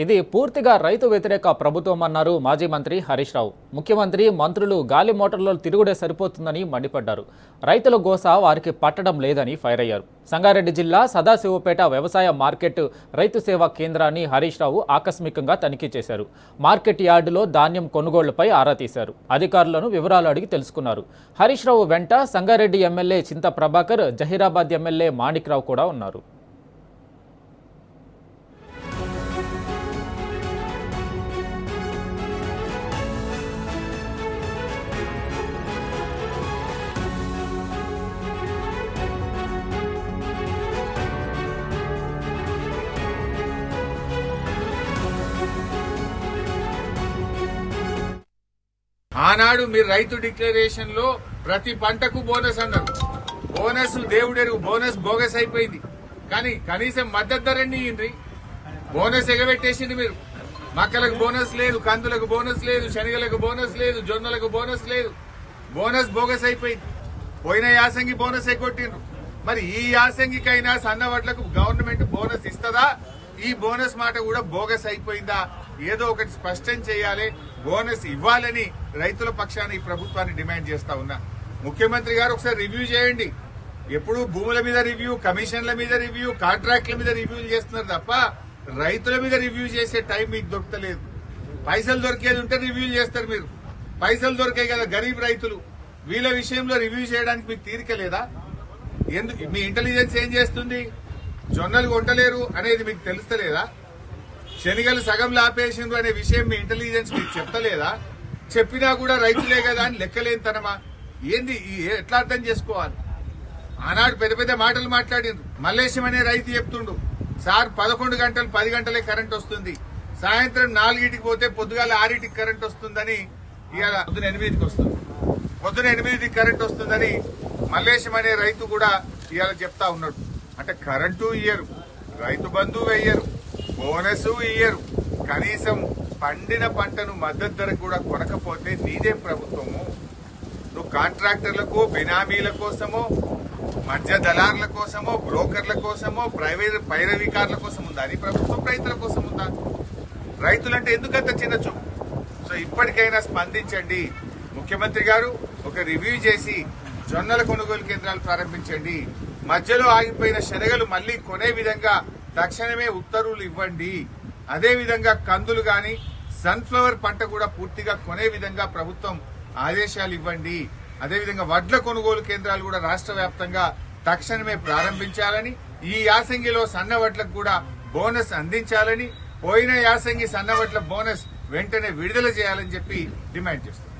ఇది పూర్తిగా రైతు వ్యతిరేక ప్రభుత్వం అన్నారు మాజీ మంత్రి హరీష్ రావు. ముఖ్యమంత్రి, మంత్రులు గాలి మోటార్లో తిరుగుడే సరిపోతుందని మండిపడ్డారు. రైతుల గోస వారికి పట్టడం లేదని ఫైర్ అయ్యారు. సంగారెడ్డి జిల్లా సదాశివపేట వ్యవసాయ మార్కెట్ రైతు సేవా కేంద్రాన్ని హరీష్ రావు ఆకస్మికంగా తనిఖీ చేశారు. మార్కెట్ యార్డులో ధాన్యం కొనుగోళ్లపై ఆరా తీశారు. అధికారులను వివరాలు అడిగి తెలుసుకున్నారు. హరీష్ రావు వెంట సంగారెడ్డి ఎమ్మెల్యే చింత ప్రభాకర్, జహీరాబాద్ ఎమ్మెల్యే మాణిక్ రావు కూడా ఉన్నారు. ఆనాడు మీరు రైతు డిక్లరేషన్ లో ప్రతి పంటకు బోనస్ అన్నారు. బోనస్ దేవుడెరుగు, బోనస్ బోగస్ అయిపోయింది. కానీ కనీసం మద్దతు ధరని ఇయ్యండి. బోనస్ ఎగబెట్టేసింది మీరు. మక్కలకు బోనస్ లేదు, కందులకు బోనస్ లేదు, శనగలకు బోనస్ లేదు, జొన్నలకు బోనస్ లేదు. బోనస్ బోగస్ అయిపోయింది. పోయిన యాసంగి బోనస్ ఎగ్గొట్టిండ్రు. మరి ఈ యాసంగికైనా సన్నవడ్లకు గవర్నమెంట్ బోనస్ ఇస్తుందా? ఈ బోనస్ మాట కూడా బోగస్ అయిపోయిందా? ఏదో ఒకటి స్పష్టం చేయాలి. బోనస్ ఇవ్వాలని రైతుల పక్షాన ఈ ప్రభుత్వాన్ని డిమాండ్ చేస్తా ఉన్నా. ముఖ్యమంత్రి గారు ఒకసారి రివ్యూ చేయండి. ఎప్పుడు భూముల మీద రివ్యూ, కమిషన్ల మీద రివ్యూ, కాంట్రాక్ట్ల మీద రివ్యూలు చేస్తున్నారు తప్ప రైతుల మీద రివ్యూ చేసే టైం మీకు దొరకలేదు. పైసలు దొరికేది ఉంటే రివ్యూలు చేస్తారు మీరు. పైసలు దొరికాయి కదా గరీబ్ రైతులు, వీళ్ళ విషయంలో రివ్యూ చేయడానికి మీకు తీరిక లేదా? ఎందుకు మీ ఇంటెలిజెన్స్ ఏం చేస్తుంది? జొన్నలు కొంటలేరు అనేది మీకు తెలుస్తలేదా? శనిగలు సగంలో ఆపేసిండ్రు అనే విషయం మీ ఇంటెలిజెన్స్ మీకు చెప్తలేదా? చెప్పినా కూడా రైతులే కదా అని లెక్కలేనితనమా? ఏంది? ఎట్లా అర్థం చేసుకోవాలి? ఆనాడు పెద్ద పెద్ద మాటలు మాట్లాడిండ్రు. మల్లేశం అనే రైతు చెప్తుండు, సార్ 11 గంటలు 10 గంటలే కరెంట్ వస్తుంది, సాయంత్రం 4కి పోతే పొద్దుగాల 6కి కరెంట్ వస్తుందని, ఇవాళ పొద్దున 8కి వస్తుంది. పొద్దున 8కి కరెంట్ వస్తుందని మల్లేశం అనే రైతు కూడా ఇవాళ చెప్తా ఉన్నాడు. అంటే కరెంటు ఇయ్యరు, రైతు బంధు వెయ్యరు, బోనస్ ఇయ్యరు, కనీసం పండిన పంటను మద్దతు ధరకు కూడా కొనకపోతే నీదేం ప్రభుత్వము? నువ్వు కాంట్రాక్టర్లకు, బినామీల కోసమో, మధ్య దళారుల కోసమో, బ్రోకర్ల కోసమో, ప్రైవేట్ పైరవికారుల కోసం ఉందా నీ ప్రభుత్వం? రైతుల కోసం ఉందా? రైతులంటే ఎందుకంత చిన్న చూపు? సో ఇప్పటికైనా స్పందించండి. ముఖ్యమంత్రి గారు ఒక రివ్యూ చేసి జొన్నల కొనుగోలు కేంద్రాలు ప్రారంభించండి. మధ్యలో ఆగిపోయిన శనగలు మళ్లీ కొనే విధంగా తక్షణమే ఉత్తర్వులు ఇవ్వండి. అదేవిధంగా కందులు గాని, సన్ఫ్లవర్ పంట కూడా పూర్తిగా కొనే విధంగా ప్రభుత్వం ఆదేశాలు ఇవ్వండి. అదేవిధంగా వడ్ల కొనుగోలు కేంద్రాలు కూడా రాష్ట్ర వ్యాప్తంగా తక్షణమే ప్రారంభించాలని, ఈ యాసంగిలో సన్న వడ్లకు కూడా బోనస్ అందించాలని, పోయిన యాసంగి సన్న వడ్ల బోనస్ వెంటనే విడుదల చేయాలని చెప్పి డిమాండ్ చేస్తున్నారు.